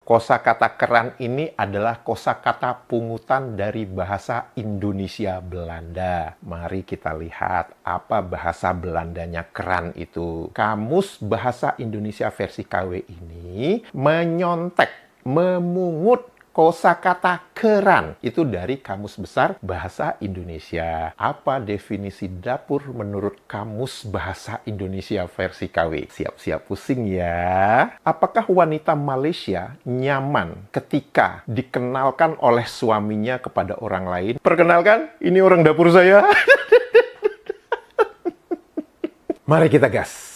Kosakata keran ini adalah kosakata pungutan dari bahasa Indonesia Belanda. Mari kita lihat apa bahasa Belandanya keran itu. Kamus Bahasa Indonesia versi KW ini menyontek, memungut kosakata keran itu dari Kamus Besar Bahasa Indonesia. Apa definisi dapur menurut Kamus Bahasa Indonesia versi KW? Siap-siap pusing ya. Apakah wanita Malaysia nyaman ketika dikenalkan oleh suaminya kepada orang lain? Perkenalkan, ini orang dapur saya. Mari kita gas.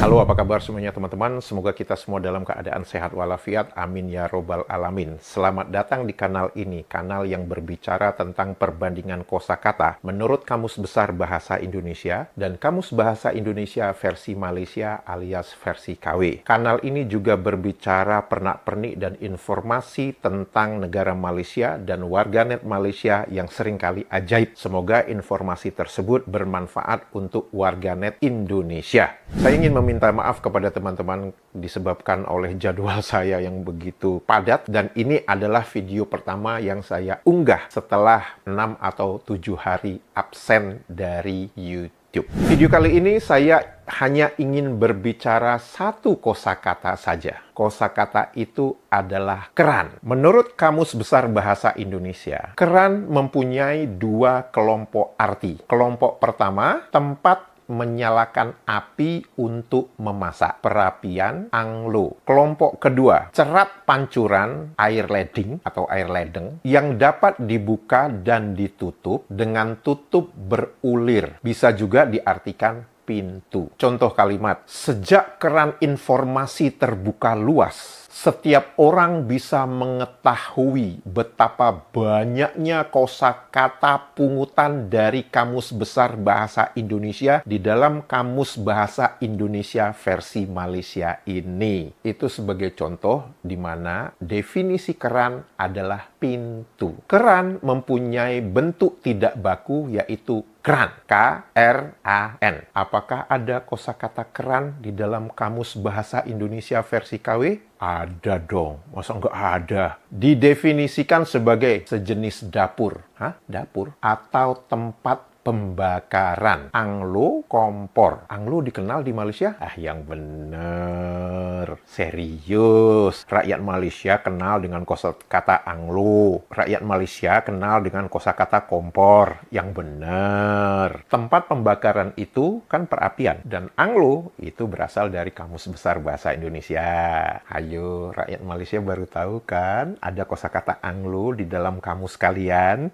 Halo, apa kabar semuanya teman-teman? Semoga kita semua dalam keadaan sehat walafiat. Amin ya robbal alamin. Selamat datang di kanal ini, kanal yang berbicara tentang perbandingan kosakata menurut Kamus Besar Bahasa Indonesia dan Kamus Bahasa Indonesia versi Malaysia alias versi KW. Kanal ini juga berbicara pernak-pernik dan informasi tentang negara Malaysia dan warganet Malaysia yang seringkali ajaib. Semoga informasi tersebut bermanfaat untuk warganet Indonesia. Saya ingin meminta maaf kepada teman-teman disebabkan oleh jadwal saya yang begitu padat, dan ini adalah video pertama yang saya unggah setelah 6 atau 7 hari absen dari YouTube. Video kali ini saya hanya ingin berbicara satu kosakata saja. Kosakata itu adalah keran. Menurut Kamus Besar Bahasa Indonesia, keran mempunyai dua kelompok arti. Kelompok pertama, tempat menyalakan api untuk memasak, perapian anglo. Kelompok kedua, cerat pancuran air leding atau air ledeng yang dapat dibuka dan ditutup dengan tutup berulir. Bisa juga diartikan pintu. Contoh kalimat, sejak keran informasi terbuka luas, setiap orang bisa mengetahui betapa banyaknya kosakata pungutan dari Kamus Besar Bahasa Indonesia di dalam Kamus Bahasa Indonesia versi Malaysia ini. Itu sebagai contoh di mana definisi keran adalah pintu. Keran mempunyai bentuk tidak baku yaitu keran, K-R-A-N. Apakah ada kosakata keran di dalam Kamus Bahasa Indonesia versi KW? Ada dong, masa nggak ada? Didefinisikan sebagai sejenis dapur, dapur atau tempat pembakaran. Anglo kompor. Anglo dikenal di Malaysia? Yang bener. Serius. Rakyat Malaysia kenal dengan kosakata Anglo. Rakyat Malaysia kenal dengan kosakata kompor. Yang bener. Tempat pembakaran itu kan perapian. Dan Anglo itu berasal dari Kamus Besar Bahasa Indonesia. Ayo, rakyat Malaysia baru tahu kan? Ada kosakata Anglo di dalam kamus kalian.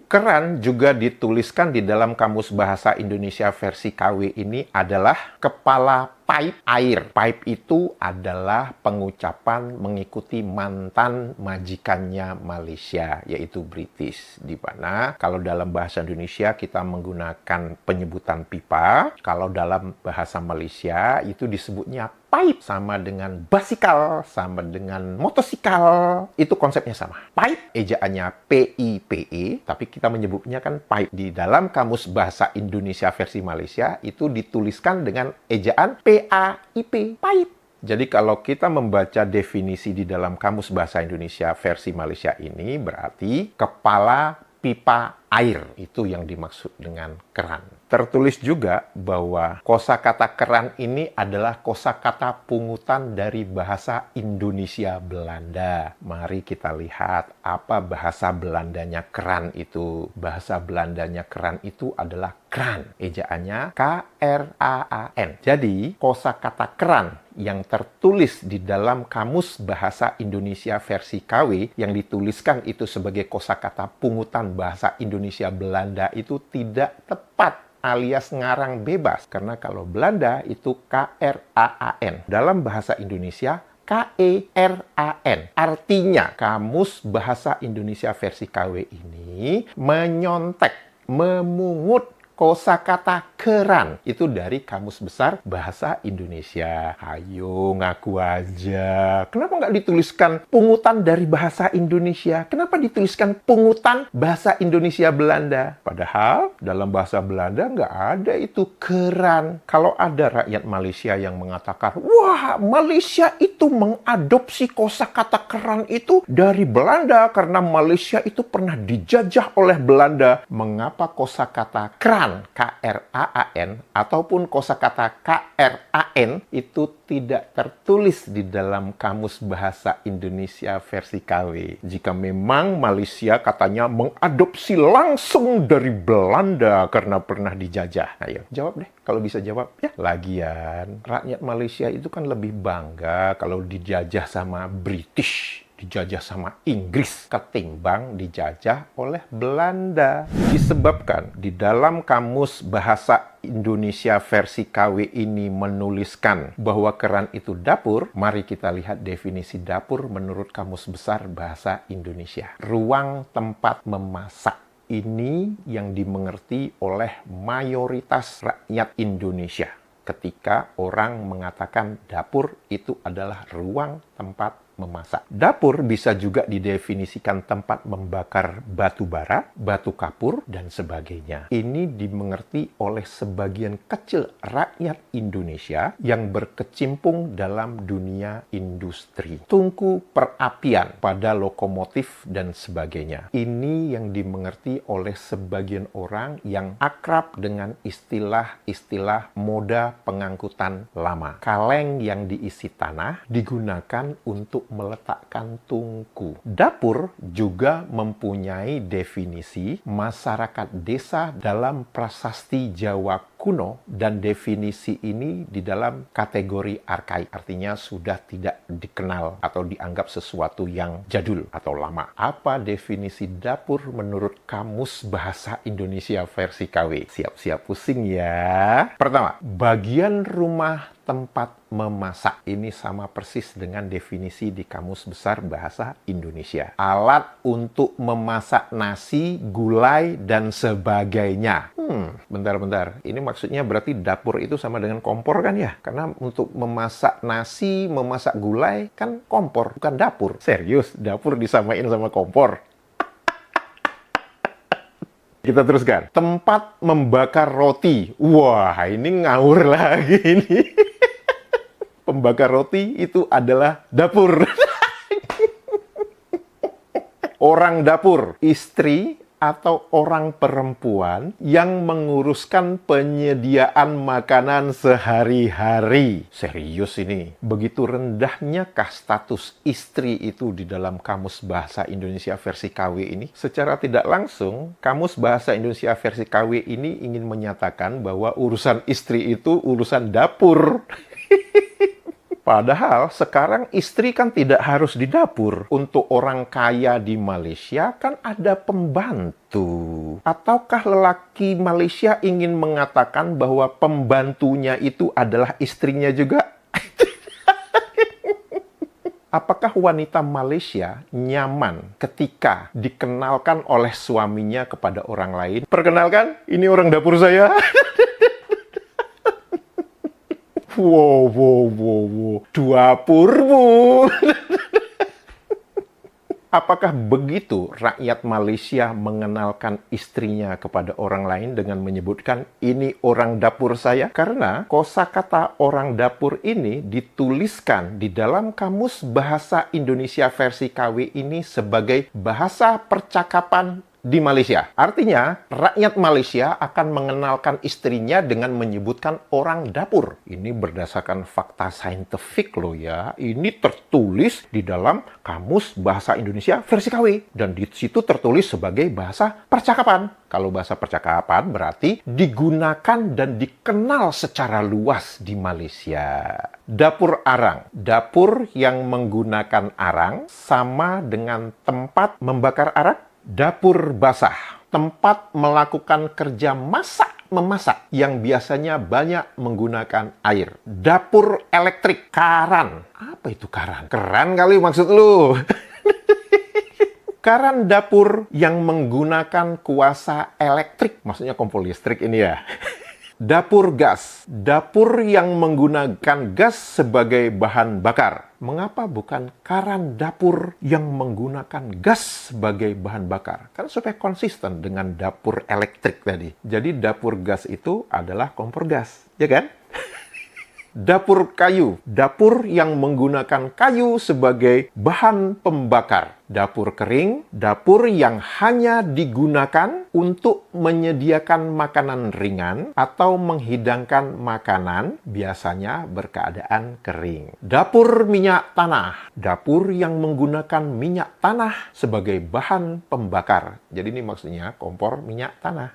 Keran juga dituliskan di dalam Kamus Bahasa Indonesia versi KW ini adalah kepala pipe air. Pipe itu adalah pengucapan mengikuti mantan majikannya Malaysia, yaitu British. Di mana kalau dalam bahasa Indonesia kita menggunakan penyebutan pipa, kalau dalam bahasa Malaysia itu disebutnya pipe, sama dengan basikal, sama dengan motosikal. Itu konsepnya sama. Pipe, ejaannya P-I-P-E, tapi kita menyebutnya kan pipe. Di dalam Kamus Bahasa Indonesia versi Malaysia, itu dituliskan dengan ejaan P-A-I-P, pipe. Jadi kalau kita membaca definisi di dalam Kamus Bahasa Indonesia versi Malaysia ini, berarti kepala pipa air. Itu yang dimaksud dengan keran. Tertulis juga bahwa kosakata keran ini adalah kosakata pungutan dari bahasa Indonesia Belanda. Mari kita lihat apa bahasa Belandanya keran itu. Bahasa Belandanya keran itu adalah kraan. Ejaannya K-R-A-A-N. Jadi kosakata keran yang tertulis di dalam Kamus Bahasa Indonesia versi KW yang dituliskan itu sebagai kosakata pungutan bahasa Indonesia Belanda itu tidak tepat, alias ngarang bebas. Karena kalau Belanda itu K-R-A-A-N. Dalam bahasa Indonesia K-E-R-A-N. Artinya, Kamus Bahasa Indonesia versi KW ini menyontek, memungut Kosakata keran itu dari Kamus Besar Bahasa Indonesia. Ayo ngaku aja. Kenapa nggak dituliskan pungutan dari bahasa Indonesia? Kenapa dituliskan pungutan bahasa Indonesia Belanda? Padahal dalam bahasa Belanda nggak ada itu keran. Kalau ada rakyat Malaysia yang mengatakan, wah, Malaysia itu mengadopsi kosakata keran itu dari Belanda karena Malaysia itu pernah dijajah oleh Belanda. Mengapa kosakata keran K-R-A-A-N ataupun kosakata K-R-A-N itu tidak tertulis di dalam Kamus Bahasa Indonesia versi KW? Jika memang Malaysia katanya mengadopsi langsung dari Belanda karena pernah dijajah. Ayo, jawab deh kalau bisa jawab. Ya, lagian rakyat Malaysia itu kan lebih bangga kalau dijajah sama British, dijajah sama Inggris ketimbang dijajah oleh Belanda. Disebabkan di dalam Kamus Bahasa Indonesia versi KW ini menuliskan bahwa keran itu dapur, mari kita lihat definisi dapur menurut Kamus Besar Bahasa Indonesia. Ruang tempat memasak. Ini yang dimengerti oleh mayoritas rakyat Indonesia ketika orang mengatakan dapur itu adalah ruang tempat memasak. Dapur bisa juga didefinisikan tempat membakar batu bara, batu kapur, dan sebagainya. Ini dimengerti oleh sebagian kecil rakyat Indonesia yang berkecimpung dalam dunia industri. Tungku perapian pada lokomotif dan sebagainya. Ini yang dimengerti oleh sebagian orang yang akrab dengan istilah-istilah moda pengangkutan lama. Kaleng yang diisi tanah digunakan untuk meletakkan tungku. Dapur juga mempunyai definisi masyarakat desa dalam prasasti Jawa kuno, dan definisi ini di dalam kategori arkaik, artinya sudah tidak dikenal atau dianggap sesuatu yang jadul atau lama. Apa definisi dapur menurut Kamus Bahasa Indonesia versi KW? Siap-siap pusing ya. Pertama, bagian rumah tempat memasak. Ini sama persis dengan definisi di Kamus Besar Bahasa Indonesia. Alat untuk memasak nasi, gulai, dan sebagainya. Bentar-bentar. Ini maksudnya berarti dapur itu sama dengan kompor kan ya? Karena untuk memasak nasi, memasak gulai kan kompor, bukan dapur. Serius, dapur disamain sama kompor? Kita teruskan. Tempat membakar roti. Wah, ini ngawur lagi ini. Pembakar roti itu adalah dapur. Orang dapur, istri atau orang perempuan yang menguruskan penyediaan makanan sehari-hari. Serius ini. Begitu rendahnya kah status istri itu di dalam Kamus Bahasa Indonesia versi KW ini? Secara tidak langsung, Kamus Bahasa Indonesia versi KW ini ingin menyatakan bahwa urusan istri itu urusan dapur. Padahal sekarang istri kan tidak harus di dapur. Untuk orang kaya di Malaysia kan ada pembantu. Ataukah lelaki Malaysia ingin mengatakan bahwa pembantunya itu adalah istrinya juga? Apakah wanita Malaysia nyaman ketika dikenalkan oleh suaminya kepada orang lain? Perkenalkan, ini orang dapur saya. Wow. Dapur, Bu. Apakah begitu rakyat Malaysia mengenalkan istrinya kepada orang lain dengan menyebutkan ini orang dapur saya? Karena kosakata orang dapur ini dituliskan di dalam Kamus Bahasa Indonesia versi KW ini sebagai bahasa percakapan di Malaysia. Artinya, rakyat Malaysia akan mengenalkan istrinya dengan menyebutkan orang dapur. Ini berdasarkan fakta saintifik loh ya. Ini tertulis di dalam Kamus Bahasa Indonesia versi KW. Dan di situ tertulis sebagai bahasa percakapan. Kalau bahasa percakapan berarti digunakan dan dikenal secara luas di Malaysia. Dapur arang. Dapur yang menggunakan arang sama dengan tempat membakar arang. Dapur basah, tempat melakukan kerja memasak yang biasanya banyak menggunakan air. Dapur elektrik, karan. Apa itu karan? Keran kali maksud lu? Keran dapur yang menggunakan kuasa elektrik, maksudnya kompor listrik ini ya. Dapur gas, dapur yang menggunakan gas sebagai bahan bakar. Mengapa bukan keran dapur yang menggunakan gas sebagai bahan bakar? Kan supaya konsisten dengan dapur elektrik tadi. Jadi dapur gas itu adalah kompor gas, ya kan? Dapur kayu, dapur yang menggunakan kayu sebagai bahan pembakar. Dapur kering, dapur yang hanya digunakan untuk menyediakan makanan ringan atau menghidangkan makanan, biasanya berkeadaan kering. Dapur minyak tanah, dapur yang menggunakan minyak tanah sebagai bahan pembakar. Jadi ini maksudnya kompor minyak tanah.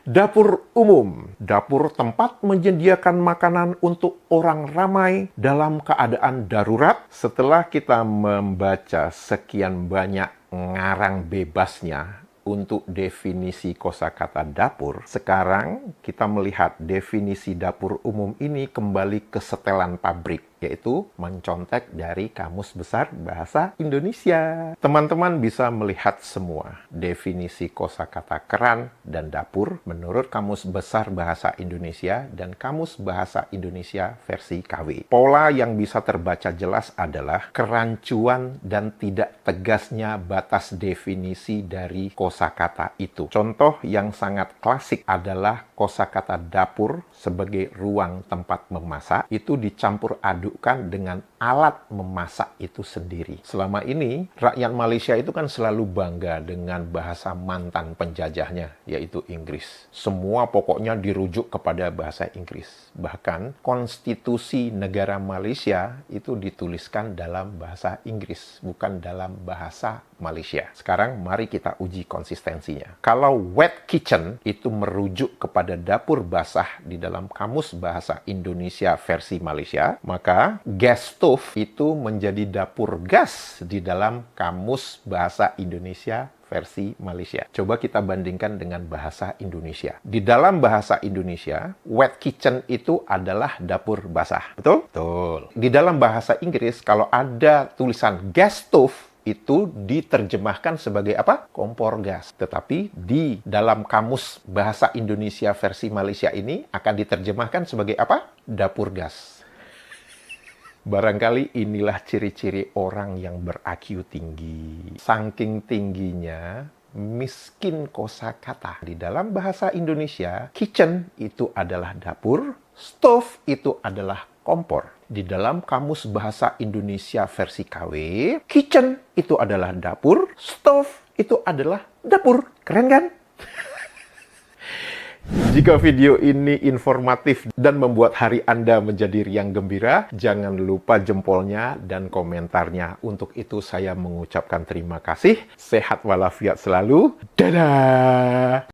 Dapur umum, dapur tempat menyediakan makanan untuk orang ramai dalam keadaan darurat. Setelah kita membaca sekian banyak ngarang bebasnya untuk definisi kosakata dapur, sekarang kita melihat definisi dapur umum ini kembali ke setelan pabrik, yaitu mencontek dari Kamus Besar Bahasa Indonesia. Teman-teman bisa melihat semua definisi kosakata keran dan dapur menurut Kamus Besar Bahasa Indonesia dan Kamus Bahasa Indonesia versi KW. Pola yang bisa terbaca jelas adalah kerancuan dan tidak tegasnya batas definisi dari kosakata itu. Contoh yang sangat klasik adalah kosakata dapur sebagai ruang tempat memasak, itu dicampur adukkan dengan alat memasak itu sendiri. Selama ini, rakyat Malaysia itu kan selalu bangga dengan bahasa mantan penjajahnya, yaitu Inggris. Semua pokoknya dirujuk kepada bahasa Inggris. Bahkan, konstitusi negara Malaysia itu dituliskan dalam bahasa Inggris, bukan dalam bahasa Malaysia. Sekarang, mari kita uji konsistensinya. Kalau wet kitchen itu merujuk kepada dapur basah di dalam Kamus Bahasa Indonesia versi Malaysia, maka gas stove itu menjadi dapur gas di dalam Kamus Bahasa Indonesia versi Malaysia. Coba kita bandingkan dengan bahasa Indonesia. Di dalam bahasa Indonesia, wet kitchen itu adalah dapur basah. Betul? Betul. Di dalam bahasa Inggris, kalau ada tulisan gas stove, itu diterjemahkan sebagai apa? Kompor gas. Tetapi di dalam Kamus Bahasa Indonesia versi Malaysia ini akan diterjemahkan sebagai apa? Dapur gas. Barangkali inilah ciri-ciri orang yang ber-IQ tinggi. Saking tingginya, miskin kosakata. Di dalam bahasa Indonesia, kitchen itu adalah dapur, stove itu adalah kompor. Di dalam Kamus Bahasa Indonesia versi KW, kitchen itu adalah dapur, stove itu adalah dapur. Keren kan? Jika video ini informatif dan membuat hari Anda menjadi riang gembira, jangan lupa jempolnya dan komentarnya. Untuk itu saya mengucapkan terima kasih. Sehat walafiat selalu. Dadah!